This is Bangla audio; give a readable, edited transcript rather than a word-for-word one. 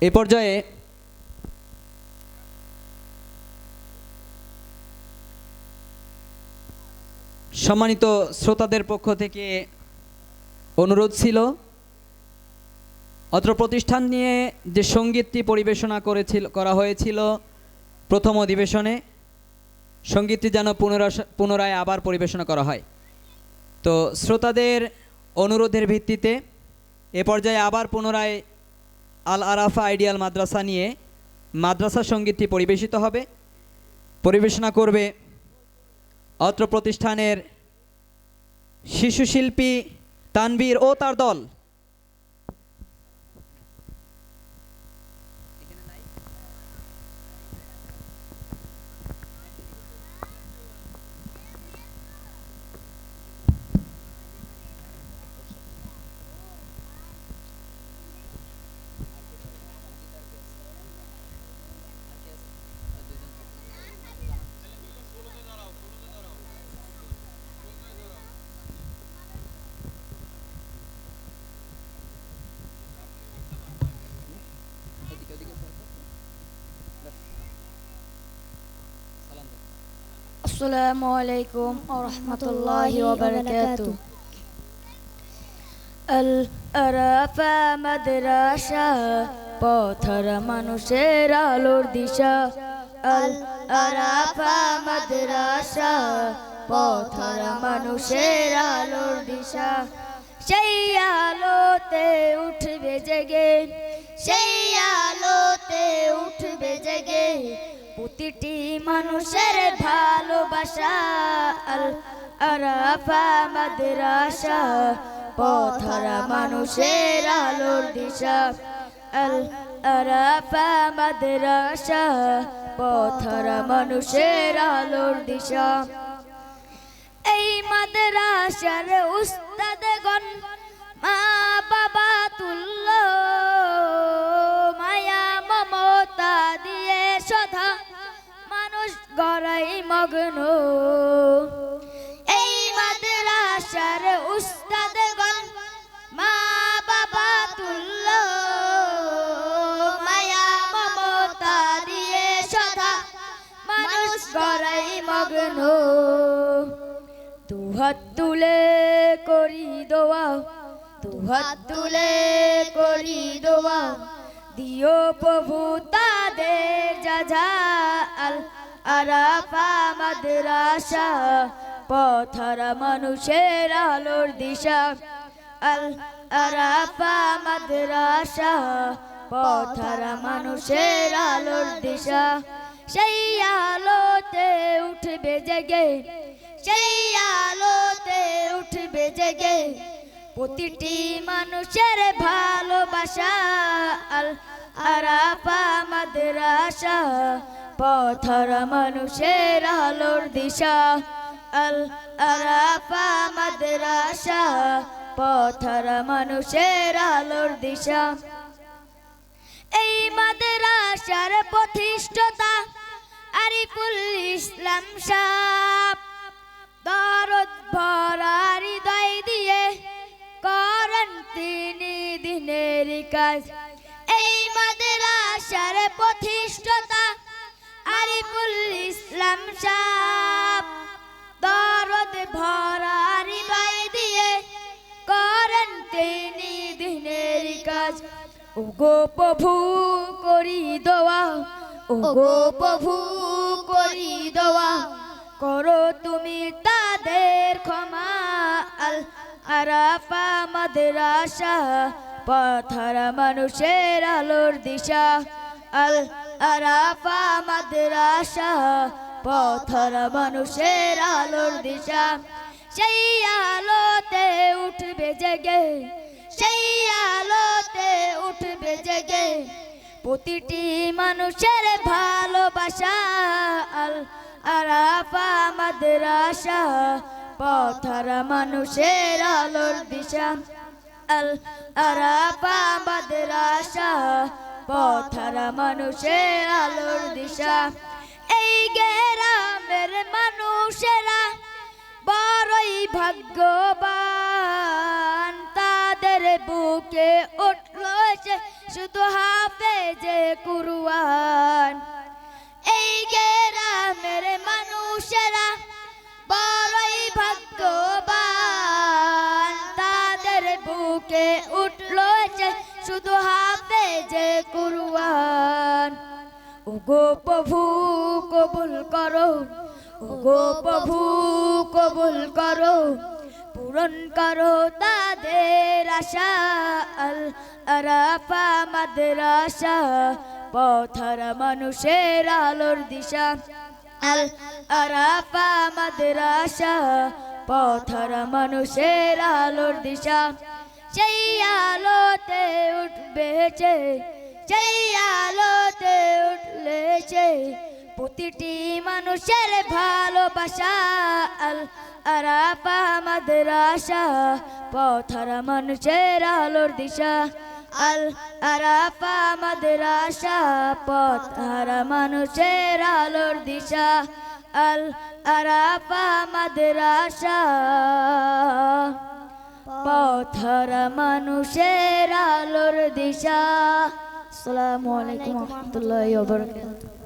এ পর্যায়ে সম্মানিত শ্রোতাদের পক্ষ থেকে অনুরোধ ছিল অত্র প্রতিষ্ঠান নিয়ে যে সঙ্গীতটি পরিবেশনা করা হয়েছিল প্রথম অধিবেশনে, সঙ্গীতটি যেন পুনরায় আবার পরিবেশনা করা হয়। তো শ্রোতাদের অনুরোধের ভিত্তিতে এ পর্যায়ে আবার পুনরায় আল আরাফা আইডিয়াল মাদ্রাসা নিয়ে মাদ্রাসা সঙ্গীতটি পরিবেশিত হবে। পরিবেশনা করবে অত্র প্রতিষ্ঠানের শিশু শিল্পী তানভীর ও তার দল। আসসালামু আলাইকুম ওয়া রাহমাতুল্লাহি ওয়া বারাকাতুহু। আল আরাফা মাদ্রাসা পথর মানুষের আলোর দিশা। আল আরাফা মাদ্রাসা পথর মানুষের আলোর দিশা। সেই আলোতে উঠবে জেগে, সেই আলোতে উঠবে জেগে প্রতিটি মানুষের ভালোবাসা। আল আরাফা মাদ্রাসা পথহারা মানুষের আলোর দিশা। আল আরাফা মাদ্রাসা পথহারা মানুষের আলোর দিশা। এই মাদ্রাসার উস্তাদগণ মা বাবা তুল্য মায়া মমতা দিয়ে সদা মানুষ গড়াই মগ্ন। এই মাদ্রাসার উস্তাদগণ মা বাবা তুল্য মায়া মমতা দিয়ে সদা মানুষ গড়াই মগ্ন। দুহাত তুলে করি দোয়া, দুহাত তুলে করি দোয়া, দিও প্রভু তাদের যাজা। আল আরাফা মাদ্রাসা পথহারা মানুষের আলোর দিশা। আল আরাফা মাদ্রাসা পথহারা মানুষের আলোর দিশা। সেই আলোতে উঠবে জেগে, সেই আলোতে উঠবে জেগে প্রতিটি মানুষের ভালোবাসা। আল আরাফা মাদ্রাসা পথহারা মানুষের আলোর দিশা। আল আরাফা মাদ্রাসা পথহারা মানুষের আলোর দিশা। এই মাদ্রাসার প্রতিষ্ঠাতা আরিফুল ইসলাম সাহেব দরদ ভরা হৃদয় দিয়ে করেন তিনি দিনের কাজ। এই মাদ্রাসার প্রতিষ্ঠাতা আরিফুল ইসলাম সাহেব দরদ ভরা হৃদয় দিয়ে করেন তিনি দিনের কাজ। ওগো প্রভু করি দোয়া, ওগো প্রভু করি দোয়া, করো তুমি তাদের ক্ষমা। আল আরাফা মাদ্রাসা পথহারা মানুষের আলোর দিশা। আল আরাফা মাদ্রাসা পথহারা মানুষের আলোর দিশা। সেই আলোতে উঠবে জেগে, সেই আলোতে উঠবে জেগে প্রতিটি মানুষের ভালোবাসা। আল আরাফা মাদ্রাসা পথহারা মানুষের আলোর দিশা। আল আরাফা মাদ্রাসা পথহারা মানুষের আলোর দিশা। এই গ্রামের মানুষেরা বড়ই ভাগ্যবান, তাদের বুকে উঠল শুধু হাফেজ যে কুরবান। এই গ্রামের মানুষেরা বড়ই ভাগ্যবান, তাদের বুকে উঠলো যে শুধু হাফেজে কুরবান। ওগো প্রভু কবুল করো, ওগো প্রভু কবুল করো, পূরণ করো তাদের আশা। আল আরাফা মাদ্রাসা পথহারা মানুষের আলোর দিশা। আল আরাফা মাদ্রাসা পথহারা মানুষের আলোর দিশা। সেই আলোতে উঠবে যে, সেই আলোতে উঠলে যে প্রতিটি মানুষের ভালোবাসা। আল আরাফা মাদ্রাসা পথহারা মানুষের আলোর দিশা। আল আরাফা মাদ্রাসা পথহারা মানুষের আলোর দিশা। আল আরাফা মাদ্রাসা পথহারা মানুষের আলোর দিশা। আসসালামু আলাইকুম ওয়া রাহমাতুল্লাহি ওয়া বারাকাতুহু।